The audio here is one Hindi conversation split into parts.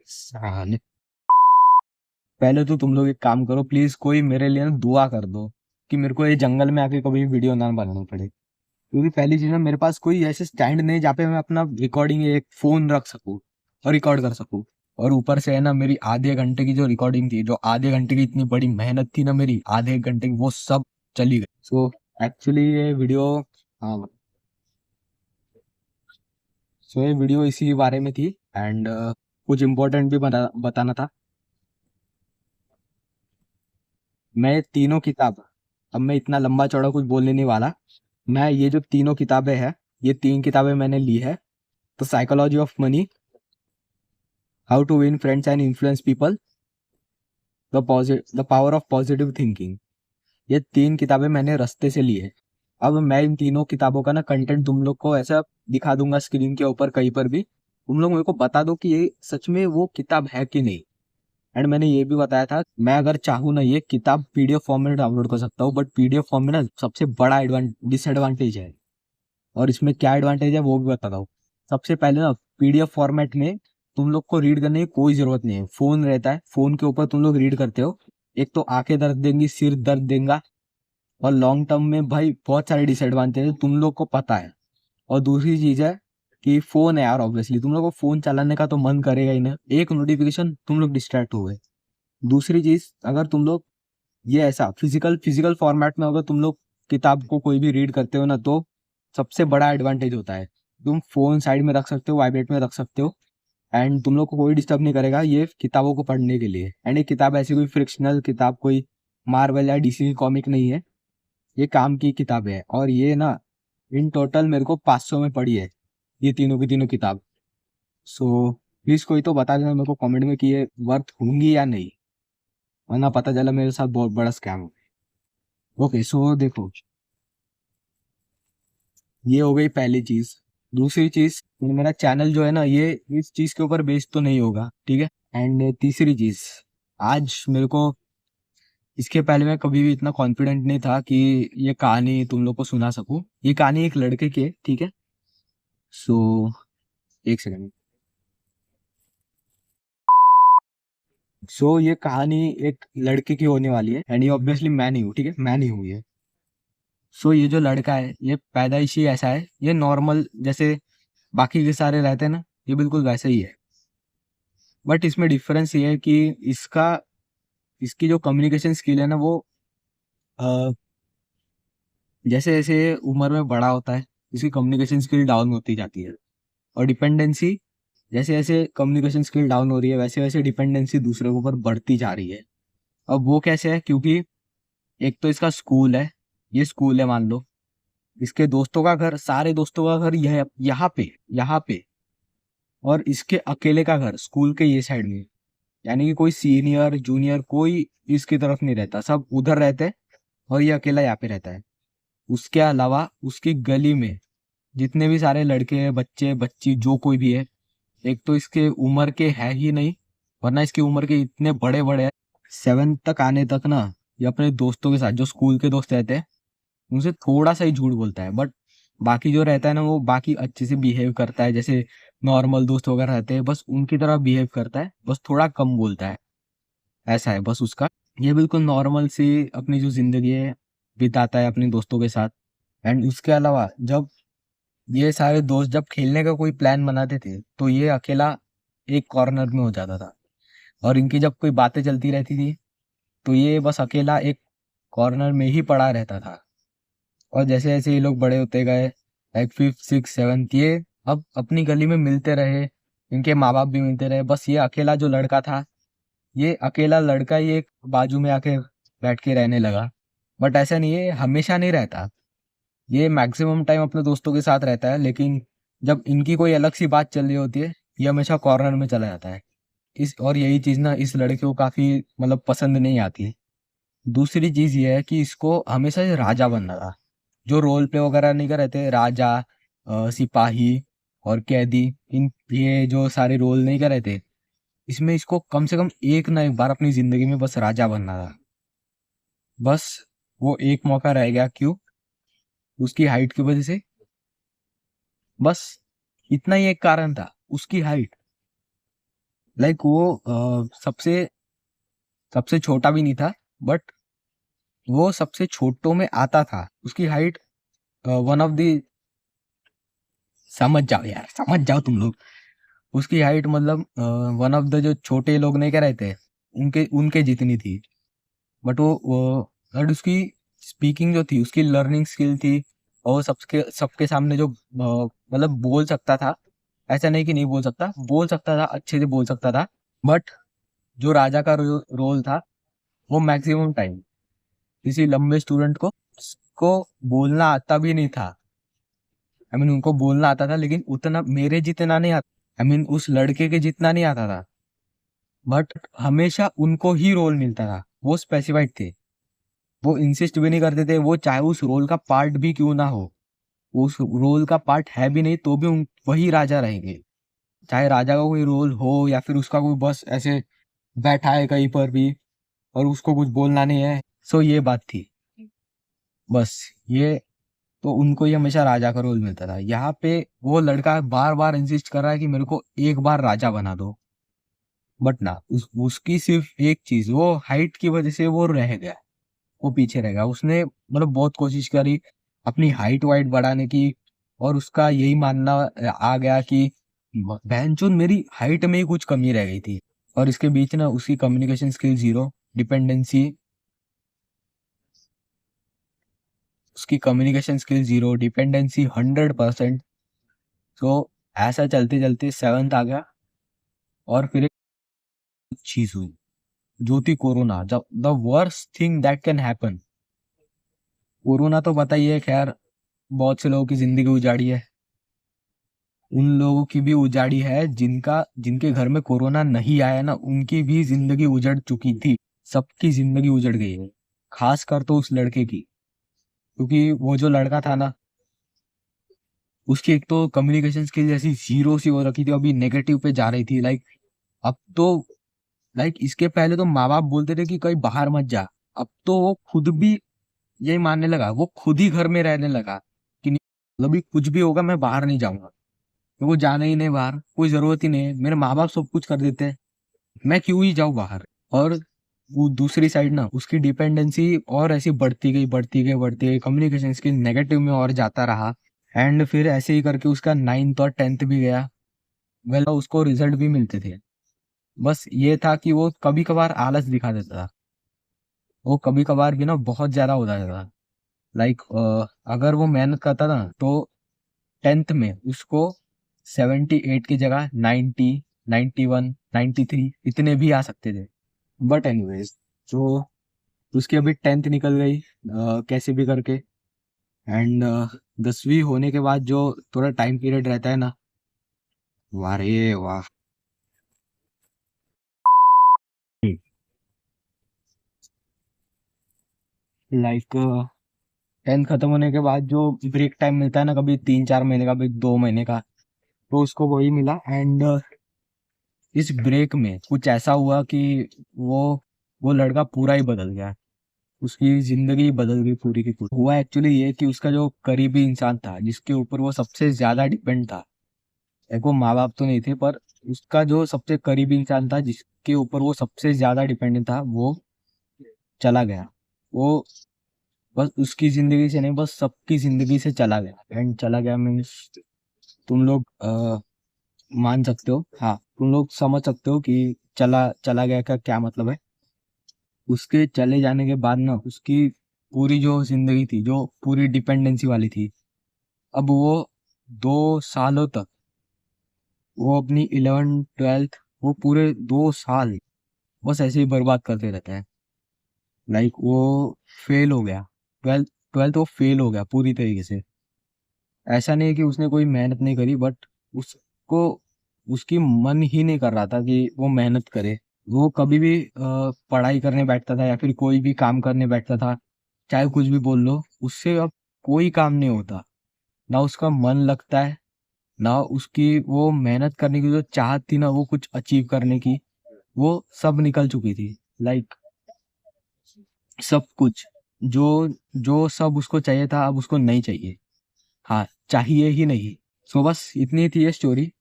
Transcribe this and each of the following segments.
साले, पहले तो तुम लोग एक काम करो प्लीज, कोई मेरे लिए ना दुआ कर दो कि मेरे को ये जंगल में आके कभी वीडियो ना बनाना पड़े। क्योंकि पहली चीज ना, मेरे पास कोई ऐसे स्टैंड नहीं जहाँ पे मैं अपना रिकॉर्डिंग एक फोन रख सकूँ और रिकॉर्ड कर सकूँ। और ऊपर से है ना, मेरी आधे घंटे की जो रिकॉर्डिंग थी, जो आधे घंटे की इतनी बड़ी मेहनत थी ना मेरी, आधे एक घंटे की, वो सब चली गई। सो एक्चुअली ये वीडियो, हाँ, सो ये वीडियो इसी बारे में थी। एंड कुछ इम्पोर्टेंट भी बताना था। मैं तीनों किताब, अब मैं इतना लंबा चौड़ा कुछ बोलने नहीं वाला। मैं ये जो तीनों किताबें हैं, ये तीन किताबें मैंने ली है। तो psychology of money, how to win friends and influence people, the power of positive thinking, ये तीन किताबें मैंने रास्ते से ली है। अब मैं इन तीनों किताबों का ना कंटेंट तुम लोग को ऐसा दिखा दूंगा स्क्रीन के ऊपर कहीं पर भी। तुम लोग मेरे को बता दो कि ये सच में वो किताब है कि नहीं। एंड मैंने ये भी बताया था, मैं अगर चाहूँ ना ये किताब पीडीएफ फॉर्म में डाउनलोड कर सकता हूँ, बट पीडीएफ फॉर्म में ना सबसे बड़ा डिसएडवांटेज है। और इसमें क्या एडवांटेज है वो भी बताता हूँ। सबसे पहले ना, पीडीएफ फॉर्मेट में तुम लोग को रीड करने की कोई जरूरत नहीं है। फोन रहता है, फोन के ऊपर तुम लोग रीड करते हो, एक तो आंखें दर्द देंगी, सिर दर्द देगा, और लॉन्ग टर्म में भाई बहुत सारे डिसएडवांटेज तुम लोग को पता है। और दूसरी चीज है कि फोन है यार, ऑब्वियसली तुम लोग को फोन चलाने का तो मन करेगा ही ना, एक नोटिफिकेशन तुम लोग डिस्ट्रैक्ट हो गए। दूसरी चीज, अगर तुम लोग ये ऐसा फिजिकल फिजिकल फॉर्मेट में अगर तुम लोग किताब को कोई भी रीड करते हो ना, तो सबसे बड़ा एडवांटेज होता है, तुम फोन साइड में रख सकते हो, वाइब्रेट में रख सकते हो, एंड तुम लोग को कोई डिस्टर्ब नहीं करेगा ये किताबों को पढ़ने के लिए। एंड ये किताब ऐसी कोई फ्रिक्शनल किताब, कोई मार्वल या डीसी की कॉमिक नहीं है, ये काम की किताब है। और ये ना इन टोटल मेरे को 500 में पड़ी है, ये तीनों की तीनों किताब। सो प्लीज कोई तो बता देना मेरे को कमेंट में कि ये वर्थ होंगी या नहीं, वरना पता चला मेरे साथ बहुत बड़ा स्कैम हो। ओके, सो देखो, ये हो गई पहली चीज। दूसरी चीज, मेरा चैनल जो है ना, ये इस चीज के ऊपर बेस्ड तो नहीं होगा, ठीक है। एंड तीसरी चीज, आज मेरे को, इसके पहले मैं कभी भी इतना कॉन्फिडेंट नहीं था कि ये कहानी तुम लोग को सुना सकूं। ये कहानी एक लड़के की है, ठीक है। सो एक सेकंड। सो ये कहानी एक लड़के की होने वाली है, एंड ये ऑब्वियसली मैं नहीं हूँ, ठीक है, मैं नहीं हूँ ये। सो ये जो लड़का है, ये पैदाइशी ऐसा है, ये नॉर्मल जैसे बाकी के सारे रहते हैं ना, ये बिल्कुल वैसे ही है। बट इसमें डिफरेंस ये है कि इसका, इसकी जो कम्युनिकेशन स्किल है ना, वो अ, जैसे जैसे उम्र में बड़ा होता है, इसकी कम्युनिकेशन स्किल डाउन होती जाती है। और डिपेंडेंसी, जैसे जैसे कम्युनिकेशन स्किल डाउन हो रही है, वैसे वैसे डिपेंडेंसी दूसरे के ऊपर बढ़ती जा रही है। अब वो कैसे है, क्योंकि एक तो इसका स्कूल है, ये स्कूल है मान लो, इसके दोस्तों का घर, सारे दोस्तों का घर यह यहाँ पे, और इसके अकेले का घर स्कूल के ये साइड में। यानी कि कोई सीनियर जूनियर कोई इसकी तरफ नहीं रहता, सब उधर रहते हैं, और ये अकेला यहाँ पे रहता है। उसके अलावा उसकी गली में जितने भी सारे लड़के बच्चे बच्ची जो कोई भी है, एक तो इसके उम्र के है ही नहीं, वरना इसकी उम्र के इतने बड़े बड़े हैं। 7 तक आने तक ना, ये अपने दोस्तों के साथ, जो स्कूल के दोस्त रहते हैं, उनसे थोड़ा सा ही झूठ बोलता है। बट बाकी जो रहता है ना, वो बाकी अच्छे से बिहेव करता है, जैसे नॉर्मल दोस्त वगैरह रहते हैं, बस उनकी तरह बिहेव करता है, बस थोड़ा कम बोलता है। ऐसा है बस उसका। ये बिल्कुल नॉर्मल सी अपनी जो जिंदगी है बिताता है अपने दोस्तों के साथ। एंड उसके अलावा जब ये सारे दोस्त जब खेलने का कोई प्लान बनाते थे, तो ये अकेला एक कॉर्नर में हो जाता था। और इनकी जब कोई बातें चलती रहती थी, तो ये बस अकेला एक कॉर्नर में ही पड़ा रहता था। और जैसे जैसे ये लोग बड़े होते गए, लाइक 5th 6th 7th, ये अब अपनी गली में मिलते रहे, इनके माँ बाप भी मिलते रहे, बस ये अकेला जो लड़का था, ये अकेला लड़का ही एक बाजू में आके बैठ के रहने लगा। बट ऐसा नहीं है, हमेशा नहीं रहता, ये मैक्सिमम टाइम अपने दोस्तों के साथ रहता है, लेकिन जब इनकी कोई अलग सी बात चल रही होती है, ये हमेशा कॉर्नर में चला जाता है। इस और यही चीज ना इस लड़के को काफी मतलब पसंद नहीं आती है। दूसरी चीज ये है कि इसको हमेशा से राजा बनना था, जो रोल प्ले वगैरह नहीं कर रहे थे, राजा, सिपाही और कैदी, इन ये जो सारे रोल नहीं कर रहे थे, इसमें इसको कम से कम एक ना एक बार अपनी जिंदगी में बस राजा बनना था। बस वो एक मौका रह गया, क्यों? उसकी हाइट की वजह से। बस इतना ही एक कारण था, उसकी हाइट। लाइक वो सबसे सबसे छोटा भी नहीं था, बट वो सबसे छोटों में आता था। उसकी हाइट वन ऑफ द, समझ जाओ यार, समझ जाओ तुम लोग। उसकी हाइट मतलब वन ऑफ द जो छोटे लोग नहीं कह रहे थे, उनके उनके जितनी थी। बट बट उसकी स्पीकिंग जो थी, उसकी लर्निंग स्किल थी, और सबके सबके सामने जो मतलब बोल सकता था। ऐसा नहीं कि नहीं बोल सकता था, अच्छे से बोल सकता था। बट जो राजा का रोल था, वो मैक्सिमम टाइम किसी लंबे स्टूडेंट को बोलना आता भी नहीं था। आई मीन उनको बोलना आता था, लेकिन उतना मेरे जितना नहीं आता। आई मीन उस लड़के के जितना नहीं आता था। बट हमेशा उनको ही रोल मिलता था, वो स्पेसिफाइड थे। वो इंसिस्ट भी नहीं करते थे, वो चाहे उस रोल का पार्ट भी क्यों ना हो। वो उस रोल का पार्ट है भी नहीं तो भी वही राजा रहेंगे। चाहे राजा का कोई रोल हो या फिर उसका कोई बस ऐसे बैठा है कहीं पर भी और उसको कुछ बोलना नहीं है। सो ये बात थी बस। ये तो उनको ही हमेशा राजा का रोल मिलता था। यहाँ पे वो लड़का बार बार इंसिस्ट कर रहा है कि मेरे को एक बार राजा बना दो। बट ना, उसकी सिर्फ एक चीज, वो हाइट की वजह से वो रह गया, वो पीछे रह गया। उसने मतलब बहुत कोशिश करी अपनी हाइट वाइट बढ़ाने की, और उसका यही मानना आ गया कि बहनचोद मेरी हाइट में ही कुछ कमी रह गई थी। और इसके बीच ना उसकी कम्युनिकेशन स्किल जीरो, डिपेंडेंसी, उसकी कम्युनिकेशन स्किल जीरो, डिपेंडेंसी 100%। तो ऐसा चलते चलते सेवन्थ आ गया, और फिर एक चीज हुई जो थी कोरोना। जब the worst thing that can happen. Corona तो पता ही है, खैर बहुत से लोगों की जिंदगी उजाड़ी है। उन लोगों की भी उजाड़ी है जिनके घर में कोरोना नहीं आया ना, उनकी भी जिंदगी उजड़ चुकी थी। सबकी जिंदगी उजड़ गई है, खास कर तो उस लड़के की। क्योंकि वो जो लड़का था ना, उसकी एक तो कम्युनिकेशन स्किल जैसी जीरो सी हो रखी थी, अभी नेगेटिव पे जा रही थी। लाइक अब तो, लाइक इसके पहले तो माँ बाप बोलते थे कि कहीं बाहर मत जा। अब तो वो खुद भी यही मानने लगा, वो खुद ही घर में रहने लगा कि नहीं, मतलब भी कुछ भी होगा मैं बाहर नहीं जाऊंगा। तो वो जाना ही नहीं बाहर, कोई जरूरत ही नहीं है, मेरे माँ बाप सब कुछ कर देते हैं, मैं क्यों ही जाऊँ बाहर। और वो दूसरी साइड ना, उसकी डिपेंडेंसी और ऐसी बढ़ती गई, कम्युनिकेशन स्किल नेगेटिव में और जाता रहा। एंड फिर ऐसे ही करके उसका 9th और 10th भी गया। वेल उसको रिजल्ट भी मिलते थे। बस ये था कि वो कभी कभार आलस दिखा देता था। वो कभी कभार भी ना बहुत ज्यादा हो जाता था। लाइक अगर वो मेहनत करता था तो 10th में उसको 78 की जगह 90, 91, 93 इतने भी आ सकते थे। बट एनीवेज, तो उसकी अभी 10th निकल गई कैसे भी करके। एंड 10वीं होने के बाद जो थोड़ा टाइम पीरियड रहता है ना, वाह रे वाह। लाइक 10th खत्म होने के बाद जो ब्रेक टाइम मिलता है ना, कभी 3-4 महीने का, कभी 2 महीने का, तो उसको वही मिला। एंड इस ब्रेक में कुछ ऐसा हुआ कि वो वो लड़का पूरा ही बदल गया। उसकी जिंदगी बदल गई पूरी की पूरी। हुआ एक्चुअली ये कि उसका जो करीबी इंसान था, जिसके ऊपर वो सबसे ज्यादा डिपेंड था, एक वो माँ बाप तो नहीं थे, पर उसका जो सबसे करीबी इंसान था जिसके ऊपर वो सबसे ज्यादा डिपेंडेंट था, वो चला गया। वो बस उसकी जिंदगी से नहीं, बस सबकी जिंदगी से चला गया। एंड चला गया मीन्स, तुम लोग मान सकते हो, हाँ तुम लोग समझ सकते हो कि चला चला गया का क्या मतलब है। उसके चले जाने के बाद ना, उसकी पूरी जो जिंदगी थी, जो पूरी डिपेंडेंसी वाली थी, अब वो 2 सालों तक, वो अपनी 11th 12th, वो पूरे 2 साल बस ऐसे ही बर्बाद करते रहते हैं। लाइक वो फेल हो गया, 12th वो फेल हो गया पूरी तरीके से। ऐसा नहीं है कि उसने कोई मेहनत नहीं करी, बट उसको उसकी मन ही नहीं कर रहा था कि वो मेहनत करे। वो कभी भी पढ़ाई करने बैठता था या फिर कोई भी काम करने बैठता था, चाहे कुछ भी बोल लो, उससे अब कोई काम नहीं होता। ना उसका मन लगता है, ना उसकी वो मेहनत करने की जो चाहत थी ना, वो कुछ अचीव करने की, वो सब निकल चुकी थी। लाइक सब कुछ, जो जो सब उसको चाहिए था, अब उसको नहीं चाहिए। हाँ, चाहिए ही नहीं। सो बस इतनी थी ये स्टोरी।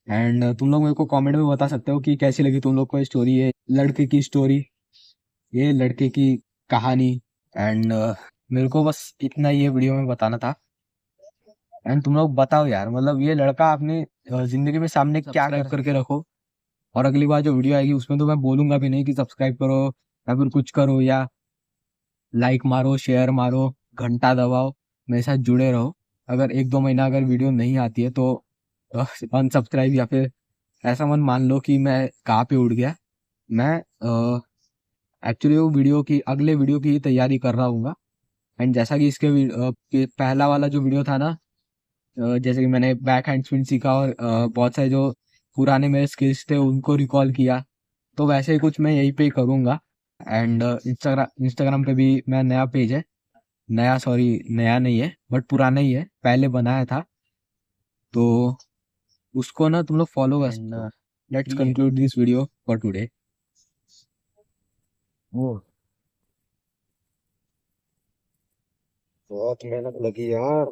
एंड तुम लोग मेरे को कमेंट में बता सकते हो कि कैसी लगी तुम लोग को स्टोरी, ये लड़के की स्टोरी, ये लड़के की कहानी। एंड मेरे को बस इतना ये वीडियो में बताना था। एंड तुम लोग बताओ यार, मतलब ये लड़का अपनी जिंदगी में सामने क्या करके रखो। और अगली बार जो वीडियो आएगी उसमें तो मैं बोलूंगा भी नहीं कि सब्सक्राइब करो या फिर कुछ करो, या लाइक मारो, शेयर मारो, घंटा दबाओ, मेरे साथ जुड़े रहो। अगर 1-2 महीना अगर वीडियो नहीं आती है तो अनसब्सक्राइब, या फिर ऐसा मन मान लो कि मैं कहाँ पे उड़ गया। मैं एक्चुअली वो वीडियो की, अगले वीडियो की तैयारी कर रहा हूँ। एंड जैसा कि कि पहला वाला जो वीडियो था ना, जैसे कि मैंने बैक हैंड स्पिन सीखा और बहुत सारे जो पुराने मेरे स्किल्स थे उनको रिकॉल किया, तो वैसे ही कुछ मैं यहीं पे ही करूँगा। एंड इंस्टाग्राम पे भी मैं, नया पेज है, नया सॉरी नया नहीं है बट पुराना ही है, पहले बनाया था, तो उसको ना तुम लोग फॉलो कर सकते हो। Let's conclude this video for today. वो बहुत मेहनत लगी यार।